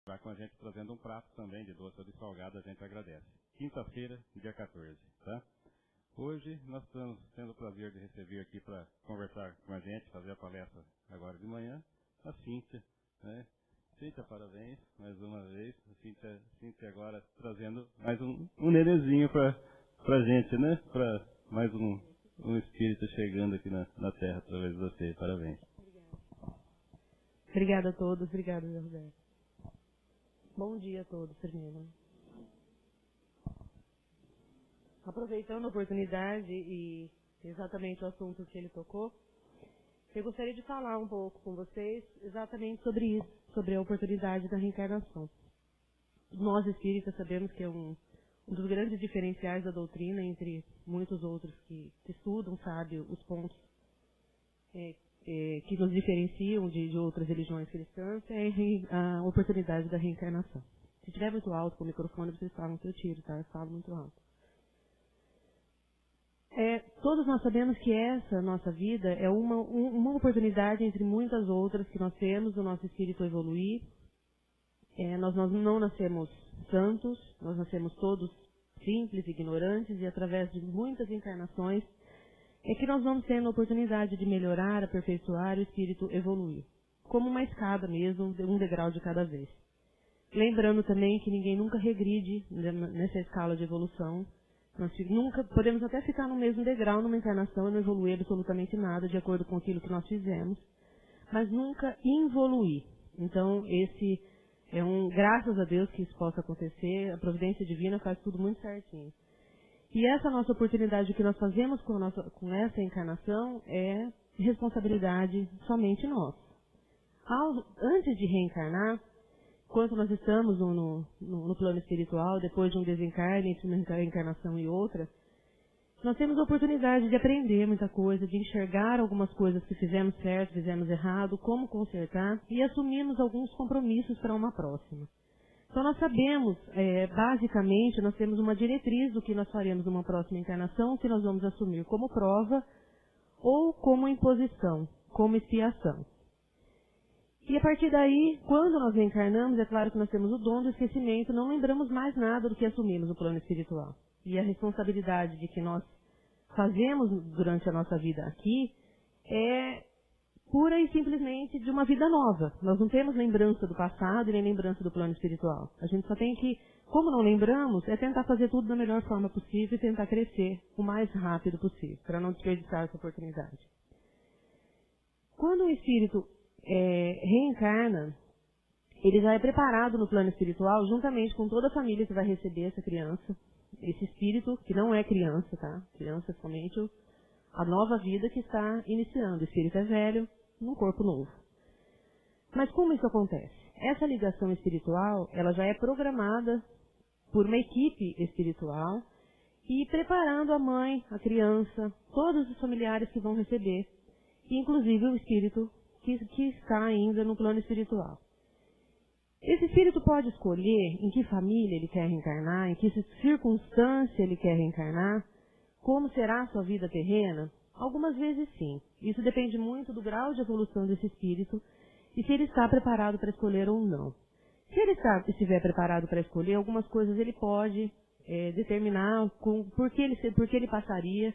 Vai com a gente trazendo um prato também de doce ou de salgado, a gente agradece. Quinta-feira, dia 14, tá? Hoje nós estamos tendo o prazer de receber aqui para conversar com a gente, fazer a palestra agora de manhã, a Cíntia, né? Cíntia, parabéns, mais uma vez. A Cíntia agora trazendo mais um nenenzinho para a gente, né? Para mais um espírito chegando aqui na Terra através de você. Parabéns. Obrigada a todos, obrigada, José. Bom dia a todos, primeiro. Aproveitando a oportunidade e exatamente o assunto que ele tocou, eu gostaria de falar um pouco com vocês exatamente sobre isso, sobre a oportunidade da reencarnação. Nós espíritas sabemos que é um dos grandes diferenciais da doutrina, entre muitos outros que estudam, sabe, os pontos que nos diferenciam de outras religiões cristãs, é a oportunidade da reencarnação. Se estiver muito alto com o microfone, vocês falam que eu tiro, tá? Eu falo muito alto. Todos nós sabemos que essa nossa vida é uma oportunidade entre muitas outras que nós temos do nosso espírito evoluir. Nós não nascemos santos, nós nascemos todos simples, ignorantes, e através de muitas encarnações é que nós vamos tendo a oportunidade de melhorar, aperfeiçoar o espírito evoluir. Como uma escada mesmo, um degrau de cada vez. Lembrando também que ninguém nunca regride nessa escala de evolução. Nós nunca podemos até ficar no mesmo degrau numa encarnação e não evoluir absolutamente nada de acordo com aquilo que nós fizemos, mas nunca involuir. Então, esse é graças a Deus que isso possa acontecer, a providência divina faz tudo muito certinho. E essa nossa oportunidade que nós fazemos com essa encarnação é responsabilidade somente nossa. Antes de reencarnar, enquanto nós estamos no plano espiritual, depois de um desencarne, entre uma reencarnação e outra, nós temos a oportunidade de aprender muita coisa, de enxergar algumas coisas que fizemos certo, fizemos errado, como consertar, e assumimos alguns compromissos para uma próxima. Então nós sabemos, basicamente, nós temos uma diretriz do que nós faremos numa próxima encarnação, que nós vamos assumir como prova ou como imposição, como expiação. E a partir daí, quando nós reencarnamos, é claro que nós temos o dom do esquecimento, não lembramos mais nada do que assumimos no plano espiritual. E a responsabilidade de que nós fazemos durante a nossa vida aqui é pura e simplesmente de uma vida nova. Nós não temos lembrança do passado e nem lembrança do plano espiritual. A gente só tem que, como não lembramos, é tentar fazer tudo da melhor forma possível e tentar crescer o mais rápido possível, para não desperdiçar essa oportunidade. Quando o espírito reencarna, ele já é preparado no plano espiritual, juntamente com toda a família que vai receber essa criança, esse espírito, que não é criança, tá? Criança é somente a nova vida que está iniciando. O espírito é velho, num corpo novo. Mas como isso acontece? Essa ligação espiritual, ela já é programada por uma equipe espiritual e preparando a mãe, a criança, todos os familiares que vão receber, inclusive o espírito que está ainda no plano espiritual. Esse espírito pode escolher em que família ele quer reencarnar, em que circunstância ele quer reencarnar, como será a sua vida terrena? Algumas vezes sim. Isso depende muito do grau de evolução desse espírito e se ele está preparado para escolher ou não. Se ele estiver preparado para escolher, algumas coisas ele pode determinar por que ele passaria.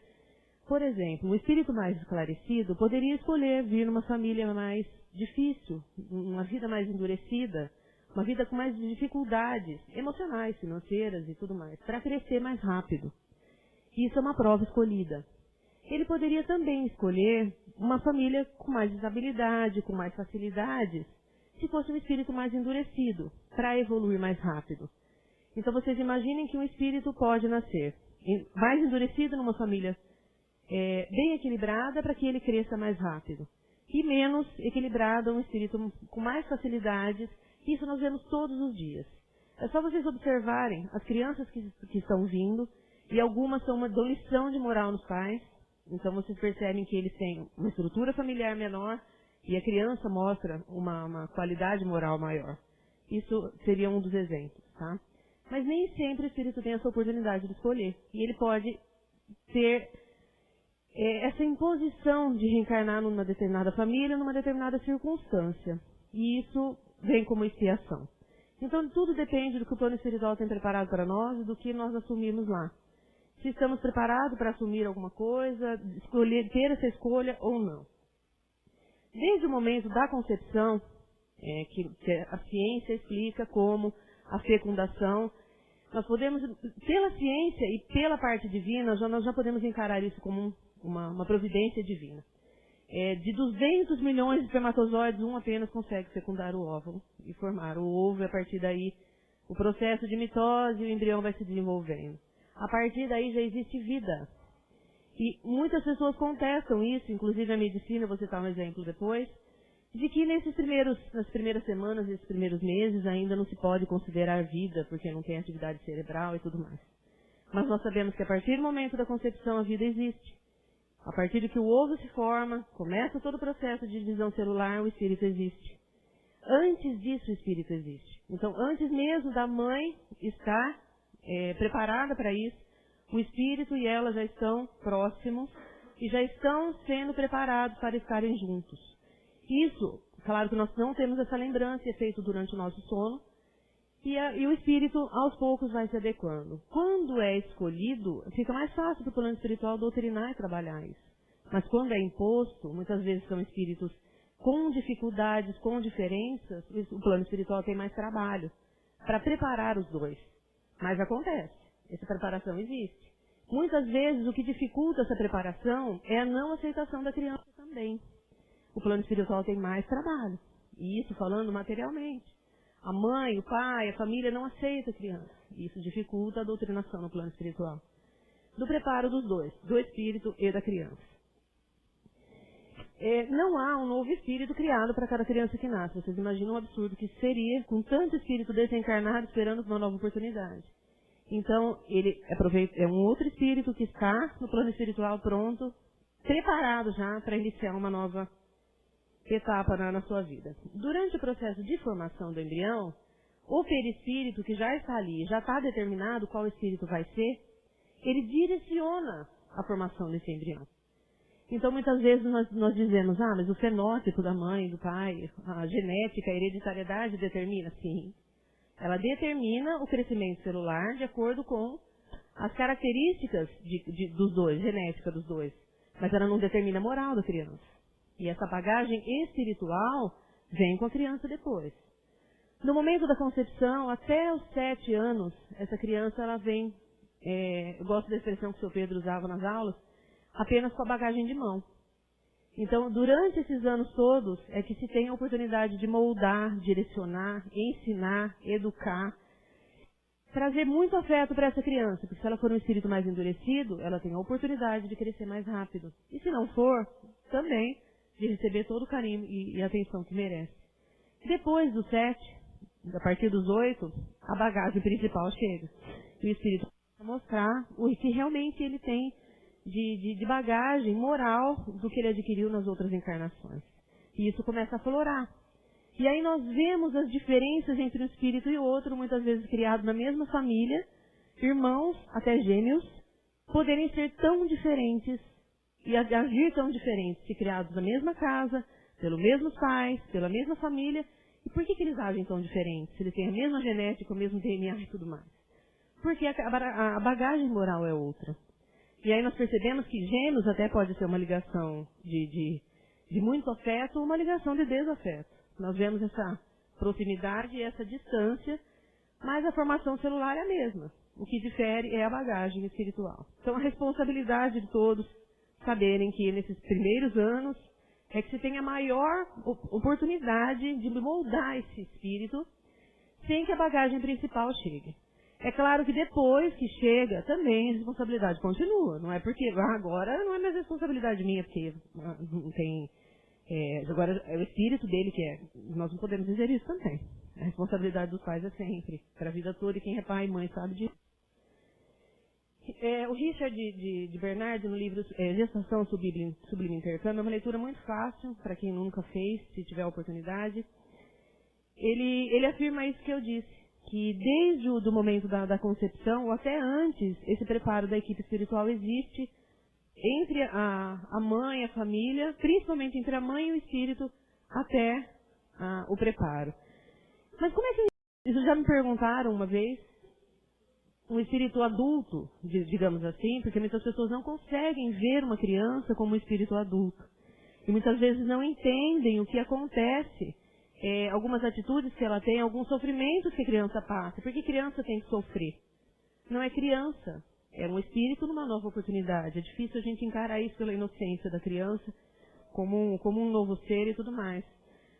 Por exemplo, um espírito mais esclarecido poderia escolher vir numa família mais difícil, uma vida mais endurecida, uma vida com mais dificuldades emocionais, financeiras e tudo mais, para crescer mais rápido. Isso é uma prova escolhida. Ele poderia também escolher uma família com mais estabilidade, com mais facilidades, se fosse um espírito mais endurecido, para evoluir mais rápido. Então vocês imaginem que um espírito pode nascer mais endurecido numa família bem equilibrada para que ele cresça mais rápido. E menos equilibrado, um espírito com mais facilidades. Isso nós vemos todos os dias. É só vocês observarem as crianças que estão vindo, e algumas dão lição de moral nos pais. Então vocês percebem que eles têm uma estrutura familiar menor e a criança mostra uma qualidade moral maior. Isso seria um dos exemplos, tá? Mas nem sempre o espírito tem essa oportunidade de escolher. E ele pode ter essa imposição de reencarnar numa determinada família, numa determinada circunstância. E isso vem como expiação. Então, tudo depende do que o plano espiritual tem preparado para nós e do que nós assumimos lá. Se estamos preparados para assumir alguma coisa, ter essa escolha ou não. Desde o momento da concepção, que a ciência explica como a fecundação, nós podemos, pela ciência e pela parte divina, nós já podemos encarar isso como uma providência divina. De 200 milhões de espermatozoides, um apenas consegue fecundar o óvulo e formar o ovo, e a partir daí o processo de mitose e o embrião vai se desenvolvendo. A partir daí já existe vida. E muitas pessoas contestam isso, inclusive a medicina, vou citar um exemplo depois, de que nas primeiras semanas, nesses primeiros meses, ainda não se pode considerar vida, porque não tem atividade cerebral e tudo mais. Mas nós sabemos que a partir do momento da concepção a vida existe. A partir de que o ovo se forma, começa todo o processo de divisão celular, o espírito existe. Antes disso, o espírito existe. Então, antes mesmo da mãe estar preparada para isso, o espírito e ela já estão próximos e já estão sendo preparados para estarem juntos. Isso, claro que nós não temos essa lembrança, é feito durante o nosso sono, e o espírito, aos poucos, vai se adequando. Quando é escolhido, fica mais fácil para o plano espiritual doutrinar e trabalhar isso. Mas quando é imposto, muitas vezes são espíritos com dificuldades, com diferenças, o plano espiritual tem mais trabalho para preparar os dois. Mas acontece, essa preparação existe. Muitas vezes o que dificulta essa preparação é a não aceitação da criança também. O plano espiritual tem mais trabalho, e isso falando materialmente. A mãe, o pai, a família não aceita a criança. Isso dificulta a doutrinação no plano espiritual. Do preparo dos dois, do espírito e da criança. Não há um novo espírito criado para cada criança que nasce. Vocês imaginam o absurdo que seria com tanto espírito desencarnado esperando uma nova oportunidade. Então, ele é um outro espírito que está no plano espiritual pronto, preparado já para iniciar uma nova etapa na sua vida. Durante o processo de formação do embrião, o perispírito que já está ali, já está determinado qual espírito vai ser, ele direciona a formação desse embrião. Então, muitas vezes nós dizemos, mas o fenótipo da mãe, do pai, a genética, a hereditariedade determina? Sim. Ela determina o crescimento celular de acordo com as características dos dois, genética dos dois. Mas ela não determina a moral da criança. E essa bagagem espiritual vem com a criança depois. No momento da concepção, até os 7 anos, essa criança ela vem, eu gosto da expressão que o Sr. Pedro usava nas aulas, apenas com a bagagem de mão. Então, durante esses anos todos, é que se tem a oportunidade de moldar, direcionar, ensinar, educar, trazer muito afeto para essa criança, porque se ela for um espírito mais endurecido, ela tem a oportunidade de crescer mais rápido. E se não for, também de receber todo o carinho e atenção que merece. Depois dos 7, a partir dos 8, a bagagem principal chega. E o espírito vai mostrar o que realmente ele tem de bagagem moral do que ele adquiriu nas outras encarnações. E isso começa a aflorar. E aí nós vemos as diferenças entre um espírito e outro, muitas vezes criado na mesma família, irmãos, até gêmeos, poderem ser tão diferentes e agir tão diferentes, se criados na mesma casa, pelos mesmos pais, pela mesma família. E por que eles agem tão diferentes? Se eles têm a mesma genética, o mesmo DNA e tudo mais. Porque a bagagem moral é outra. E aí nós percebemos que gêmeos até pode ser uma ligação de muito afeto ou uma ligação de desafeto. Nós vemos essa proximidade e essa distância, mas a formação celular é a mesma. O que difere é a bagagem espiritual. Então a responsabilidade de todos saberem que nesses primeiros anos é que se tem a maior oportunidade de moldar esse espírito sem que a bagagem principal chegue. É claro que depois que chega, também a responsabilidade continua. Não é porque agora não é mais responsabilidade minha, porque não tem... agora é o espírito dele que é. Nós não podemos dizer isso também. A responsabilidade dos pais é sempre, para a vida toda, e quem é pai e mãe sabe disso. O Richard de Bernard, no livro Gestação Sublime Intercâmbio, é uma leitura muito fácil, para quem nunca fez, se tiver a oportunidade. Ele afirma isso que eu disse, que desde o momento da concepção, ou até antes, esse preparo da equipe espiritual existe entre a mãe e a família, principalmente entre a mãe e o espírito, até o preparo. Mas como é que Isso já me perguntaram uma vez, um espírito adulto, digamos assim, porque muitas pessoas não conseguem ver uma criança como um espírito adulto. E muitas vezes não entendem o que acontece, algumas atitudes que ela tem, alguns sofrimentos que a criança passa. Por que criança tem que sofrer? Não é criança, é um espírito numa nova oportunidade. É difícil a gente encarar isso pela inocência da criança, como um novo ser e tudo mais.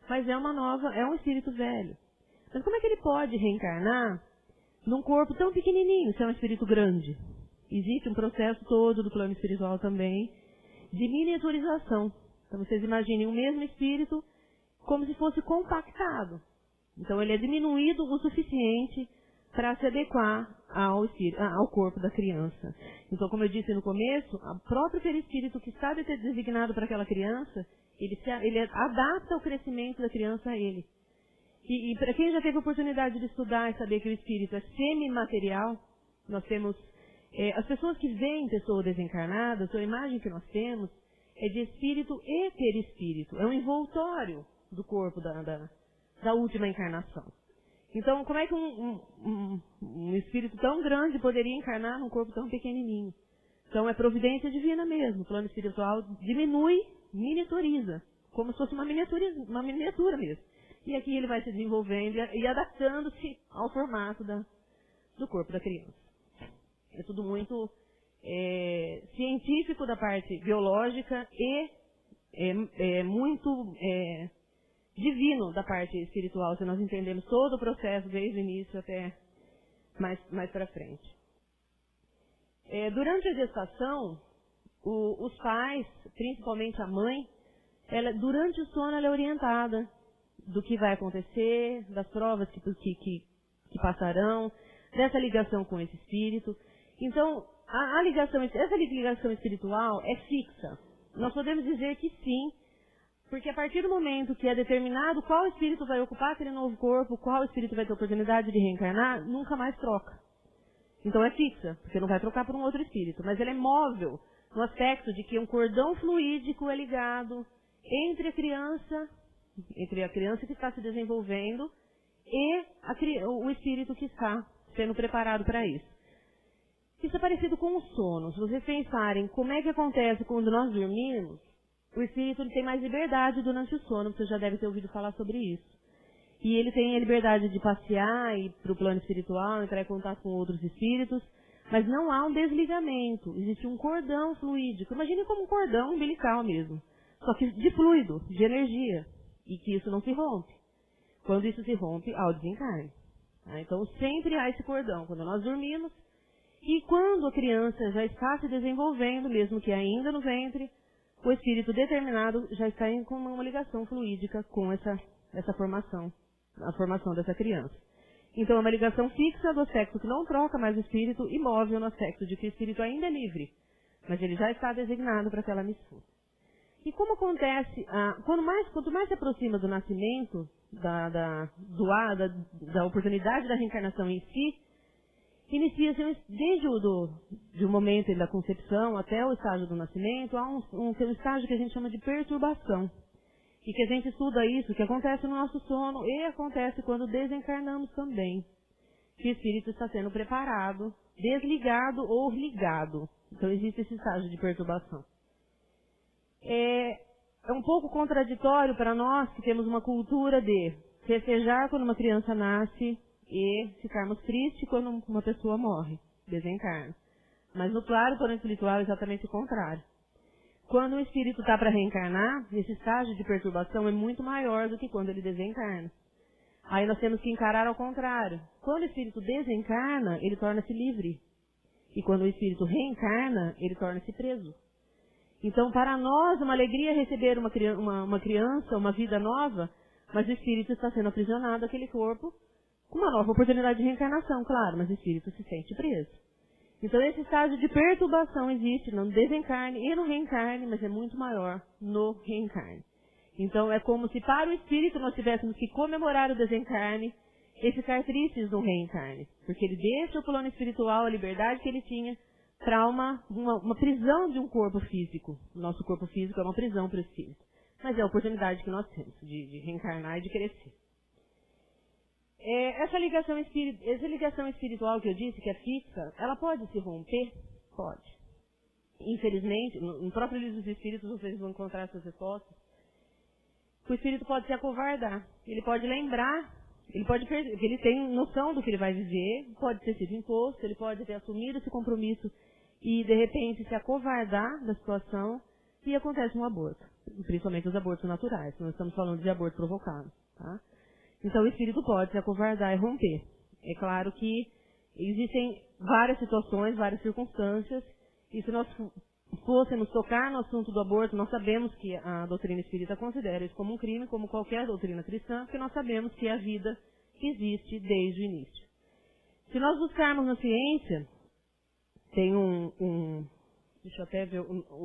Mas é um espírito velho. Mas como é que ele pode reencarnar num corpo tão pequenininho, se é um espírito grande? Existe um processo todo do plano espiritual também de miniaturização. Então vocês imaginem o mesmo espírito como se fosse compactado. Então ele é diminuído o suficiente para se adequar ao corpo da criança. Então, como eu disse no começo, o próprio perispírito que está designado para aquela criança, ele adapta o crescimento da criança a ele. E para quem já teve oportunidade de estudar e saber que o espírito é semimaterial, nós temos as pessoas que veem pessoas desencarnadas, a imagem que nós temos é de espírito e perispírito. É um envoltório do corpo da última encarnação. Então, como é que um espírito tão grande poderia encarnar num corpo tão pequenininho? Então, é providência divina mesmo. O plano espiritual diminui, miniaturiza, como se fosse uma miniatura mesmo. E aqui ele vai se desenvolvendo e adaptando-se ao formato do corpo da criança. É tudo muito científico da parte biológica e muito divino da parte espiritual, se nós entendemos todo o processo desde o início até mais para frente. Durante a gestação, os pais, principalmente a mãe, durante o sono ela é orientada do que vai acontecer, das provas que passarão, dessa ligação com esse espírito. Então, essa ligação espiritual é fixa. Nós podemos dizer que sim, porque a partir do momento que é determinado qual espírito vai ocupar aquele novo corpo, qual espírito vai ter oportunidade de reencarnar, nunca mais troca. Então é fixa, porque não vai trocar por um outro espírito, mas ele é móvel no aspecto de que um cordão fluídico é ligado entre a criança que está se desenvolvendo e o espírito que está sendo preparado para isso. Isso é parecido com o sono. Se vocês pensarem como é que acontece quando nós dormimos, o espírito tem mais liberdade durante o sono, você já deve ter ouvido falar sobre isso. E ele tem a liberdade de passear, ir para o plano espiritual, entrar em contato com outros espíritos, mas não há um desligamento. Existe um cordão fluídico. Imagine como um cordão umbilical mesmo, só que de fluido, de energia, e que isso não se rompe. Quando isso se rompe, há o desencarne. Então sempre há esse cordão, quando nós dormimos, e quando a criança já está se desenvolvendo, mesmo que ainda no ventre, o espírito determinado já está com uma ligação fluídica com essa formação, a formação dessa criança. Então é uma ligação fixa do aspecto que não troca mais o espírito e móvel no aspecto de que o espírito ainda é livre, mas ele já está designado para aquela missão. E como acontece, quanto mais se aproxima do nascimento, da oportunidade da reencarnação em si, inicia-se desde o momento da concepção até o estágio do nascimento, há um estágio que a gente chama de perturbação. E que a gente estuda isso, que acontece no nosso sono e acontece quando desencarnamos também. Que o espírito está sendo preparado, desligado ou ligado. Então existe esse estágio de perturbação. É um pouco contraditório para nós que temos uma cultura de festejar quando uma criança nasce e ficarmos tristes quando uma pessoa morre, desencarna. Mas no plano espiritual é exatamente o contrário. Quando o espírito está para reencarnar, esse estágio de perturbação é muito maior do que quando ele desencarna. Aí nós temos que encarar ao contrário. Quando o espírito desencarna, ele torna-se livre. E quando o espírito reencarna, ele torna-se preso. Então, para nós, uma alegria receber uma criança, uma vida nova, mas o espírito está sendo aprisionado àquele corpo, com uma nova oportunidade de reencarnação, claro, mas o espírito se sente preso. Então, esse estágio de perturbação existe no desencarne e no reencarne, mas é muito maior no reencarne. Então, é como se para o espírito nós tivéssemos que comemorar o desencarne e ficar tristes no reencarne, porque ele deixa o plano espiritual, a liberdade que ele tinha, para uma prisão de um corpo físico. Nosso corpo físico é uma prisão para o espírito. Mas é a oportunidade que nós temos de reencarnar e de crescer. Essa ligação espiritual que eu disse, que é fixa, ela pode se romper? Pode. Infelizmente, no próprio livro dos Espíritos vocês vão encontrar essas respostas. O espírito pode se acovardar. Ele pode lembrar, ele tem noção do que ele vai viver, pode ter sido imposto, ele pode ter assumido esse compromisso e, de repente, se acovardar da situação e acontece um aborto. Principalmente os abortos naturais. Nós estamos falando de aborto provocado. Tá? Então, o espírito pode se acovardar e romper. É claro que existem várias situações, várias circunstâncias, e se nós fôssemos tocar no assunto do aborto, nós sabemos que a doutrina espírita considera isso como um crime, como qualquer doutrina cristã, porque nós sabemos que a vida existe desde o início. Se nós buscarmos na ciência, tem deixa eu até ver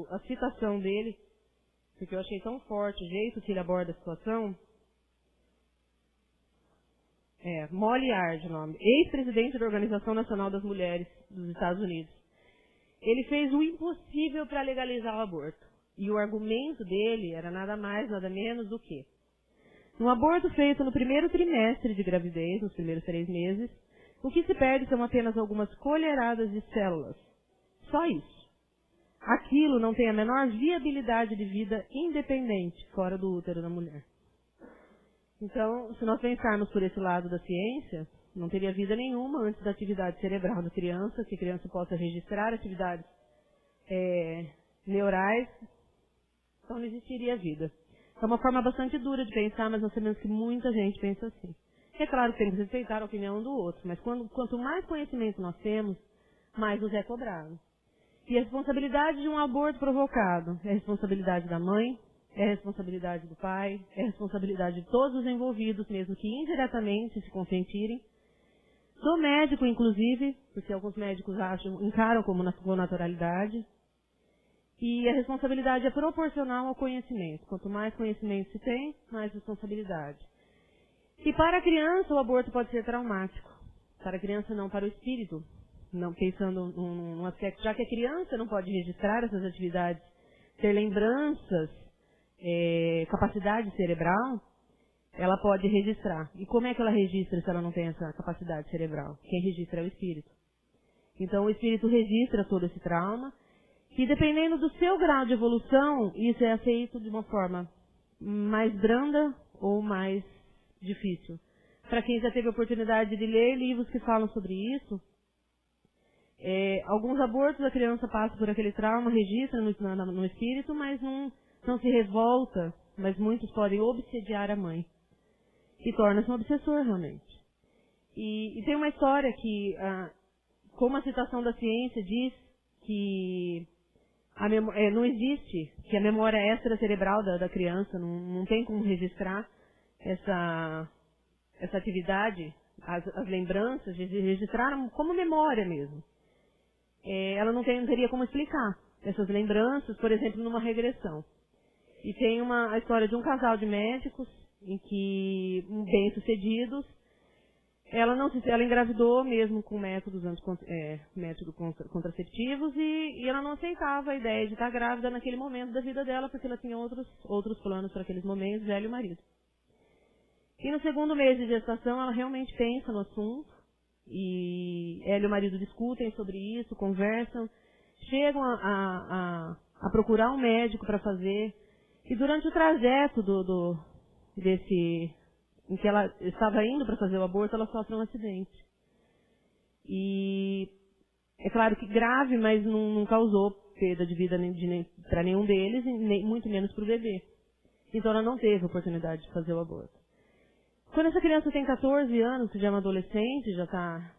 a citação dele, porque eu achei tão forte o jeito que ele aborda a situação. Molly Ard, o nome, ex-presidente da Organização Nacional das Mulheres dos Estados Unidos. Ele fez o impossível para legalizar o aborto. E o argumento dele era nada mais, nada menos do que: um aborto feito no primeiro trimestre de gravidez, nos primeiros 3 meses, o que se perde são apenas algumas colheradas de células. Só isso. Aquilo não tem a menor viabilidade de vida independente fora do útero da mulher. Então, se nós pensarmos por esse lado da ciência, não teria vida nenhuma antes da atividade cerebral da criança, que a criança possa registrar atividades neurais, então não existiria vida. É uma forma bastante dura de pensar, mas nós sabemos que muita gente pensa assim. É claro que tem que respeitar a opinião um do outro, mas quanto mais conhecimento nós temos, mais nos é cobrado. E a responsabilidade de um aborto provocado é a responsabilidade da mãe, é a responsabilidade do pai, é a responsabilidade de todos os envolvidos, mesmo que indiretamente se consentirem. Do médico, inclusive, porque alguns médicos encaram como naturalidade. E a responsabilidade é proporcional ao conhecimento. Quanto mais conhecimento se tem, mais responsabilidade. E para a criança, o aborto pode ser traumático. Para a criança, não para o espírito. Não pensando num aspecto, já que a criança não pode registrar essas atividades, ter lembranças, capacidade cerebral, ela pode registrar. E como é que ela registra se ela não tem essa capacidade cerebral? Quem registra é o espírito. Então, o espírito registra todo esse trauma, e dependendo do seu grau de evolução, isso é aceito de uma forma mais branda ou mais difícil. Para quem já teve a oportunidade de ler livros que falam sobre isso, alguns abortos a criança passa por aquele trauma, registra no espírito, mas não se revolta, mas muitos podem obsediar a mãe. E torna-se um obsessor, realmente. E tem uma história que, como a citação da ciência diz, que não existe, que a memória extracerebral da criança não tem como registrar essa atividade, as lembranças, registraram como memória mesmo. Ela não teria como explicar essas lembranças, por exemplo, numa regressão. E tem a história de um casal de médicos, em que, bem-sucedidos, ela engravidou mesmo com métodos contraceptivos e ela não aceitava a ideia de estar grávida naquele momento da vida dela, porque ela tinha outros planos para aqueles momentos, ela e o marido. E no 2º mês de gestação, ela realmente pensa no assunto, e ela e o marido discutem sobre isso, conversam, chegam a procurar um médico para fazer, e durante o trajeto em que ela estava indo para fazer o aborto, ela sofre um acidente. E é claro que grave, mas não causou perda de vida para nenhum deles, e muito menos para o bebê. Então ela não teve a oportunidade de fazer o aborto. Quando essa criança tem 14 anos, que já é uma adolescente, já está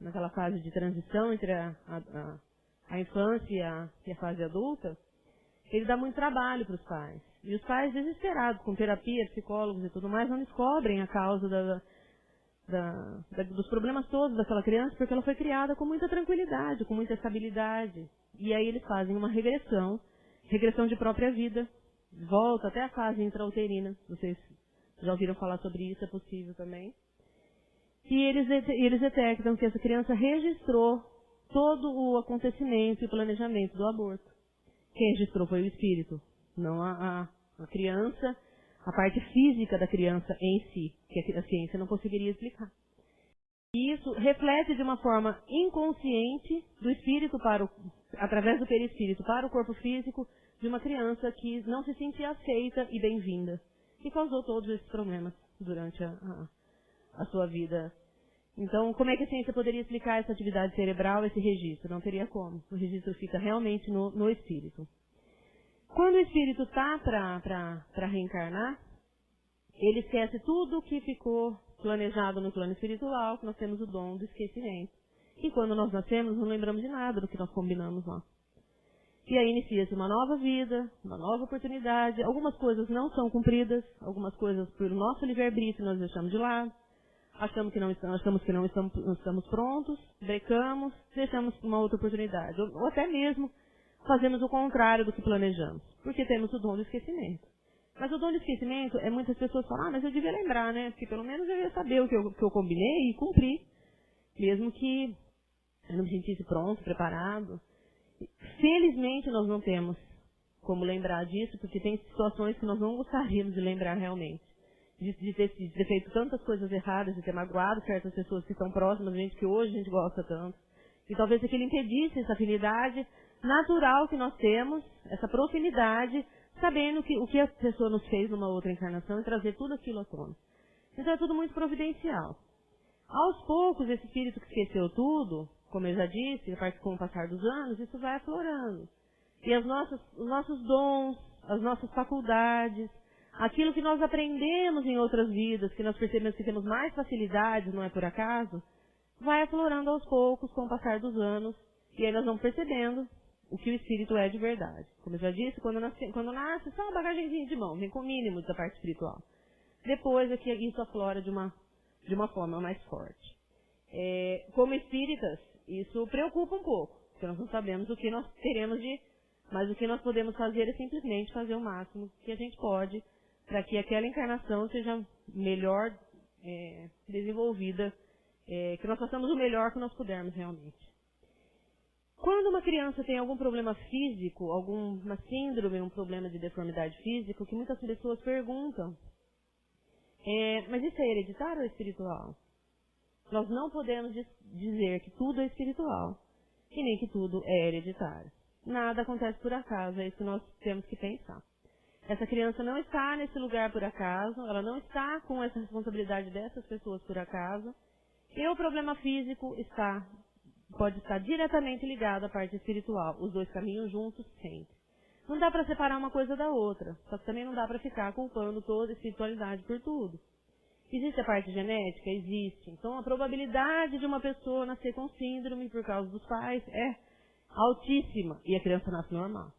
naquela fase de transição entre a infância e a fase adulta, ele dá muito trabalho para os pais. E os pais, desesperados, com terapia, psicólogos e tudo mais, não descobrem a causa dos problemas todos daquela criança, porque ela foi criada com muita tranquilidade, com muita estabilidade. E aí eles fazem uma regressão de própria vida, volta até a fase intrauterina. Vocês já ouviram falar sobre isso, é possível também. E eles detectam que essa criança registrou todo o acontecimento e planejamento do aborto. Quem registrou foi o espírito, não a criança, a parte física da criança em si, que a ciência não conseguiria explicar. E isso reflete de uma forma inconsciente do espírito através do perispírito para o corpo físico de uma criança que não se sentia aceita e bem-vinda. E causou todos esses problemas durante a sua vida. Então, como é que a ciência poderia explicar essa atividade cerebral, esse registro? Não teria como. O registro fica realmente no espírito. Quando o espírito está para reencarnar, ele esquece tudo que ficou planejado no plano espiritual, que nós temos o dom do esquecimento. E quando nós nascemos, não lembramos de nada do que nós combinamos lá. E aí inicia-se uma nova vida, uma nova oportunidade. Algumas coisas não são cumpridas, algumas coisas por nosso livre-arbítrio nós deixamos de lado. Achamos que não estamos prontos, brecamos, deixamos uma outra oportunidade. Ou até mesmo fazemos o contrário do que planejamos, porque temos o dom do esquecimento. Mas o dom de esquecimento é muitas pessoas falam, mas eu devia lembrar, né? Porque pelo menos eu ia saber o que eu combinei e cumpri. Mesmo que eu não me sentisse pronto, preparado. Felizmente nós não temos como lembrar disso, porque tem situações que nós não gostaríamos de lembrar realmente. De ter feito tantas coisas erradas, de ter magoado certas pessoas que estão próximas, gente que hoje a gente gosta tanto. E talvez aquilo impedisse essa afinidade natural que nós temos, essa proximidade, sabendo o que a pessoa nos fez numa outra encarnação e trazer tudo aquilo à tona. Então é tudo muito providencial. Aos poucos, esse espírito que esqueceu tudo, como eu já disse, com o passar dos anos, isso vai aflorando. E os nossos dons, as nossas faculdades, aquilo que nós aprendemos em outras vidas, que nós percebemos que temos mais facilidades, não é por acaso, vai aflorando aos poucos com o passar dos anos. E aí nós vamos percebendo o que o espírito é de verdade. Como eu já disse, quando nasce só uma bagagenzinha de mão, vem com o mínimo da parte espiritual. Depois é que isso aflora de uma forma mais forte. Como espíritas, isso preocupa um pouco, porque nós não sabemos o que nós teremos mas o que nós podemos fazer é simplesmente fazer o máximo que a gente pode para que aquela encarnação seja melhor desenvolvida, que nós façamos o melhor que nós pudermos realmente. Quando uma criança tem algum problema físico, alguma síndrome, um problema de deformidade física, o que muitas pessoas perguntam, mas isso é hereditário ou espiritual? Nós não podemos dizer que tudo é espiritual e nem que tudo é hereditário. Nada acontece por acaso, é isso que nós temos que pensar. Essa criança não está nesse lugar por acaso, ela não está com essa responsabilidade dessas pessoas por acaso, e o problema físico pode estar diretamente ligado à parte espiritual. Os dois caminham juntos sempre. Não dá para separar uma coisa da outra, só que também não dá para ficar culpando toda a espiritualidade por tudo. Existe a parte genética? Existe. Então a probabilidade de uma pessoa nascer com síndrome por causa dos pais é altíssima e a criança nasce normal.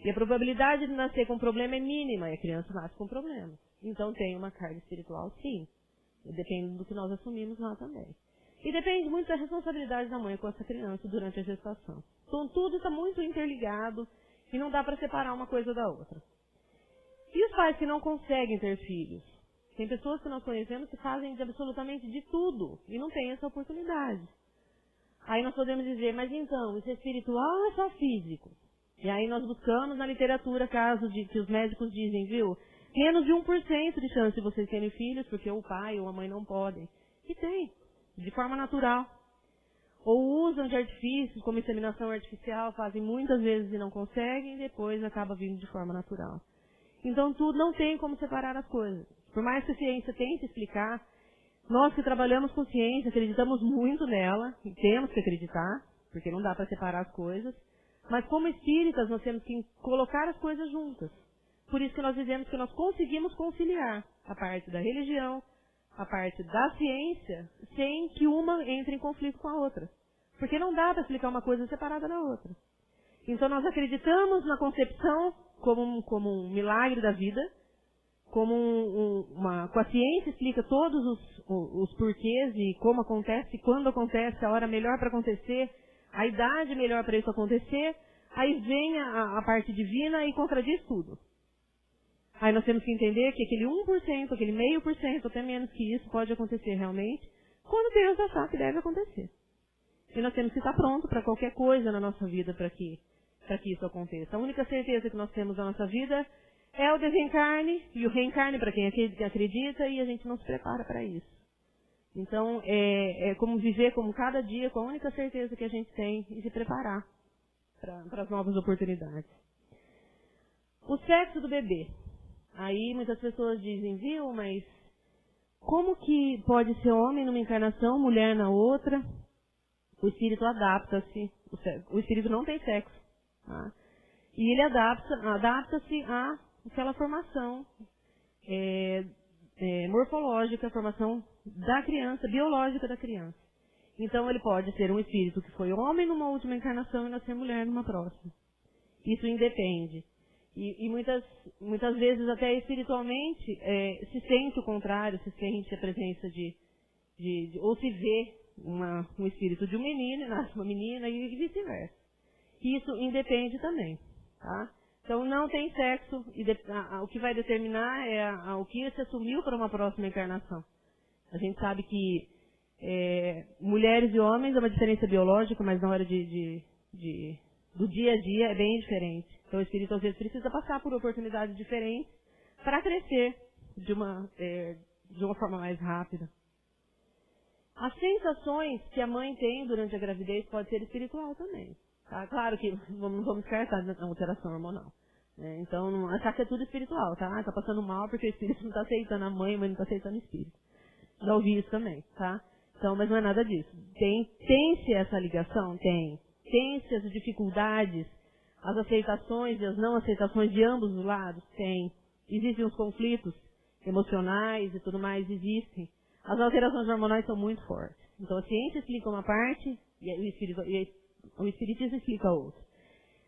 E a probabilidade de nascer com problema é mínima e a criança nasce com problema. Então tem uma carga espiritual, sim. Depende do que nós assumimos lá também. E depende muito da responsabilidade da mãe com essa criança durante a gestação. Então tudo está muito interligado e não dá para separar uma coisa da outra. E os pais que não conseguem ter filhos? Tem pessoas que nós conhecemos que fazem absolutamente de tudo e não têm essa oportunidade. Aí nós podemos dizer, mas então, isso é espiritual ou é só físico? E aí nós buscamos na literatura casos que os médicos dizem, viu, menos de 1% de chance de vocês terem filhos porque o pai ou a mãe não podem. E tem, de forma natural. Ou usam de artifícios, como inseminação artificial, fazem muitas vezes e não conseguem, e depois acaba vindo de forma natural. Então tudo não tem como separar as coisas. Por mais que a ciência tente explicar, nós que trabalhamos com ciência, acreditamos muito nela, e temos que acreditar, porque não dá para separar as coisas, mas como espíritas nós temos que colocar as coisas juntas. Por isso que nós dizemos que nós conseguimos conciliar a parte da religião, a parte da ciência, sem que uma entre em conflito com a outra. Porque não dá para explicar uma coisa separada da outra. Então nós acreditamos na concepção como um milagre da vida, com a ciência explica todos os porquês e como acontece, quando acontece, a hora melhor para acontecer, a idade melhor para isso acontecer, aí vem a parte divina e contradiz tudo. Aí nós temos que entender que aquele 1%, aquele 0,5%, até menos que isso, pode acontecer realmente, quando Deus achar que deve acontecer. E nós temos que estar pronto para qualquer coisa na nossa vida para que isso aconteça. A única certeza que nós temos na nossa vida É o desencarne e o reencarne para quem acredita, e a gente não se prepara para isso. Então, é como viver como cada dia, com a única certeza que a gente tem, e se preparar para as novas oportunidades. O sexo do bebê. Aí muitas pessoas dizem, viu, mas como que pode ser homem numa encarnação, mulher na outra? O espírito adapta-se. O espírito não tem sexo. Tá? E ele adapta-se àquela formação morfológica, a formação da criança, biológica da criança. Então ele pode ser um espírito que foi homem numa última encarnação e nascer mulher numa próxima. Isso independe. E muitas vezes até espiritualmente se sente o contrário, se sente a presença ou se vê um espírito de um menino, nasce uma menina e vice-versa. Isso independe também. Tá? Então não tem sexo, o que vai determinar é o que se assumiu para uma próxima encarnação. A gente sabe que mulheres e homens é uma diferença biológica, mas na hora do dia a dia é bem diferente. Então o espírito às vezes precisa passar por oportunidades diferentes para crescer de uma forma mais rápida. As sensações que a mãe tem durante a gravidez pode ser espiritual também. Tá? Claro que não vamos descartar a alteração hormonal. Então não achar que é tudo espiritual, tá? Está passando mal porque o espírito não está aceitando a mãe não está aceitando o espírito. Já ouvi isso também, tá? Então, mas não é nada disso. Tem-se essa ligação? Tem-se as dificuldades, as aceitações e as não aceitações de ambos os lados? Tem. Existem os conflitos emocionais e tudo mais, existem. As alterações hormonais são muito fortes. Então a ciência explica uma parte e o espiritismo explica a outra.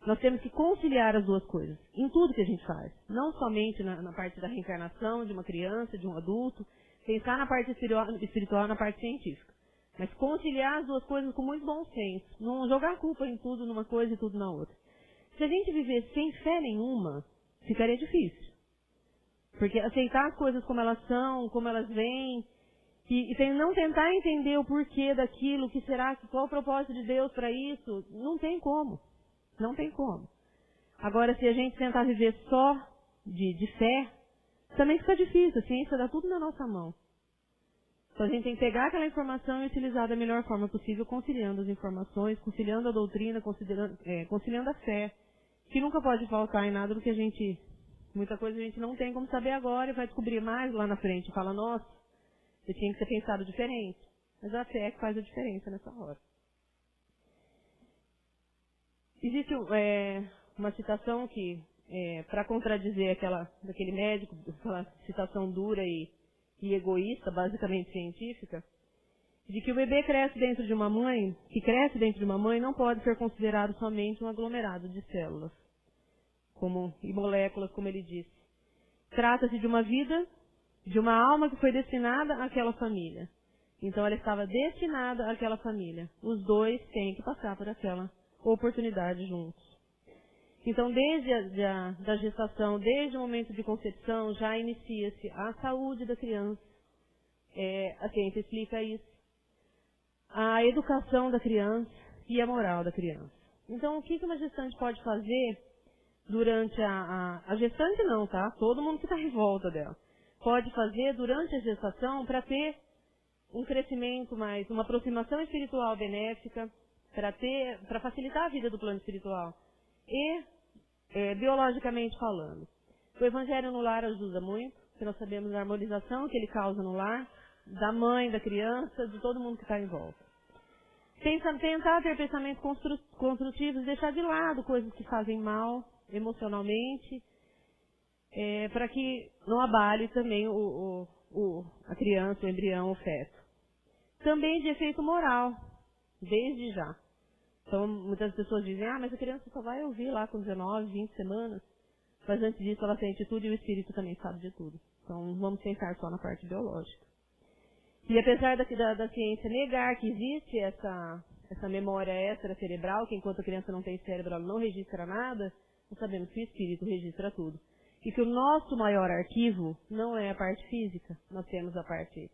Nós temos que conciliar as duas coisas em tudo que a gente faz. Não somente na parte da reencarnação de uma criança, de um adulto, pensar na parte espiritual, na parte científica. Mas conciliar as duas coisas com muito bom senso. Não jogar a culpa em tudo numa coisa e tudo na outra. Se a gente vivesse sem fé nenhuma, ficaria difícil. Porque aceitar as coisas como elas são, como elas vêm, e não tentar entender o porquê daquilo, qual o propósito de Deus para isso, não tem como. Não tem como. Agora, se a gente tentar viver só de fé, também fica difícil. A ciência dá tudo na nossa mão. Então a gente tem que pegar aquela informação e utilizar da melhor forma possível, conciliando as informações, conciliando a doutrina, conciliando a fé, que nunca pode faltar em nada do que muita coisa a gente não tem como saber agora e vai descobrir mais lá na frente. Fala, nossa, eu tinha que ter pensado diferente. Mas a fé é que faz a diferença nessa hora. Existe uma citação que, para contradizer daquele médico, aquela citação dura e egoísta, basicamente científica, de que o bebê que cresce dentro de uma mãe não pode ser considerado somente um aglomerado de células e moléculas, como ele disse. Trata-se de uma vida, de uma alma que foi destinada àquela família. Então ela estava destinada àquela família. Os dois têm que passar por aquela oportunidade juntos. Então, desde a gestação, desde o momento de concepção, já inicia-se a saúde da criança. A ciência explica isso. A educação da criança e a moral da criança. Então, o que uma gestante pode fazer durante a gestante não, tá? Todo mundo que está em volta dela. Pode fazer durante a gestação para ter um crescimento mais, uma aproximação espiritual benéfica, para facilitar a vida do plano espiritual. E, biologicamente falando, o Evangelho no lar ajuda muito, porque nós sabemos a harmonização que ele causa no lar, da mãe, da criança, de todo mundo que está em volta. Tentar ter pensamentos construtivos, deixar de lado coisas que fazem mal emocionalmente, para que não abale também a criança, o embrião, o feto. Também de efeito moral, desde já. Então, muitas pessoas dizem, mas a criança só vai ouvir lá com 19, 20 semanas. Mas antes disso, ela sente tudo e o espírito também sabe de tudo. Então, vamos pensar só na parte biológica. E apesar da ciência negar que existe essa memória extracerebral, que enquanto a criança não tem cérebro, ela não registra nada, nós sabemos que o espírito registra tudo. E que o nosso maior arquivo não é a parte física. Nós temos a parte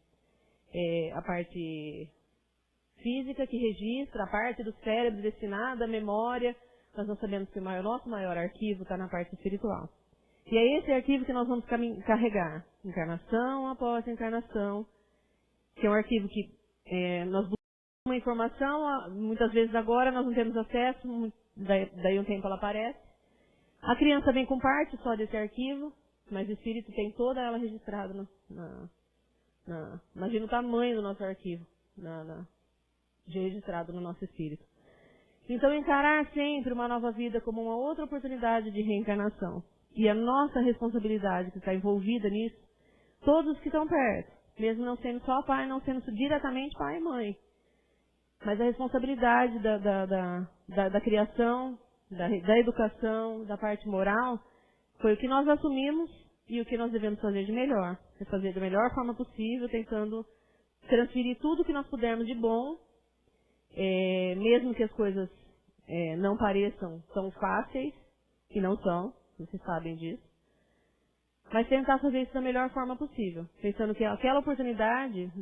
física que registra, a parte do cérebro destinada à memória, mas nós sabemos que o nosso maior arquivo está na parte espiritual. E é esse arquivo que nós vamos carregar, encarnação após encarnação, que é um arquivo que nós buscamos uma informação, muitas vezes agora nós não temos acesso, daí um tempo ela aparece. A criança vem com parte só desse arquivo, mas o espírito tem toda ela registrada imagina o tamanho do nosso arquivo, registrado no nosso espírito. Então, encarar sempre uma nova vida como uma outra oportunidade de reencarnação. E a nossa responsabilidade que está envolvida nisso, todos que estão perto, mesmo não sendo só pai, não sendo diretamente pai e mãe. Mas a responsabilidade da criação, da educação, da parte moral, foi o que nós assumimos e o que nós devemos fazer de melhor. É fazer da melhor forma possível, tentando transferir tudo que nós pudermos de bom, mesmo que as coisas não pareçam tão fáceis, que não são, vocês sabem disso, mas tentar fazer isso da melhor forma possível, pensando que aquela oportunidade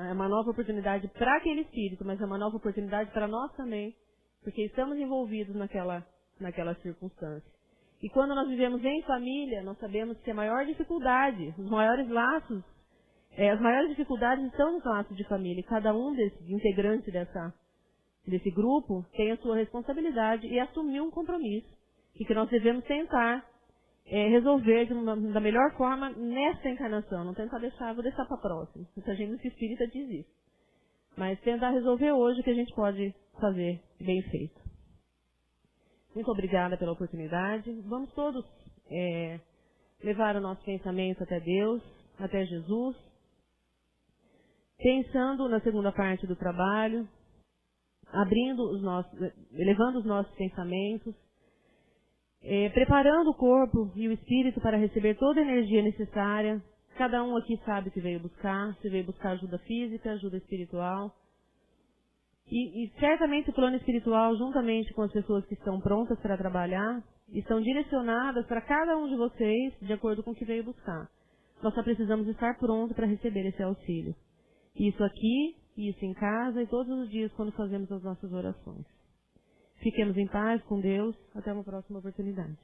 é uma nova oportunidade para aquele espírito, mas é uma nova oportunidade para nós também, porque estamos envolvidos naquela circunstância. E quando nós vivemos em família, nós sabemos que a maior dificuldade, os maiores laços, as maiores dificuldades estão nos laços de família. E cada um desses integrantes desse grupo tem a sua responsabilidade e assumir um compromisso. E que nós devemos tentar resolver da melhor forma nessa encarnação. Não tentar vou deixar para a próxima. Muita gente no espírita diz isso. Mas tentar resolver hoje o que a gente pode fazer bem feito. Muito obrigada pela oportunidade. Vamos todos levar o nosso pensamento até Deus, até Jesus, pensando na segunda parte do trabalho, elevando os nossos pensamentos, preparando o corpo e o espírito para receber toda a energia necessária. Cada um aqui sabe o que veio buscar, se veio buscar ajuda física, ajuda espiritual. E certamente o plano espiritual, juntamente com as pessoas que estão prontas para trabalhar, estão direcionadas para cada um de vocês de acordo com o que veio buscar. Nós só precisamos estar prontos para receber esse auxílio. Isso aqui, isso em casa e todos os dias quando fazemos as nossas orações. Fiquemos em paz com Deus. Até uma próxima oportunidade.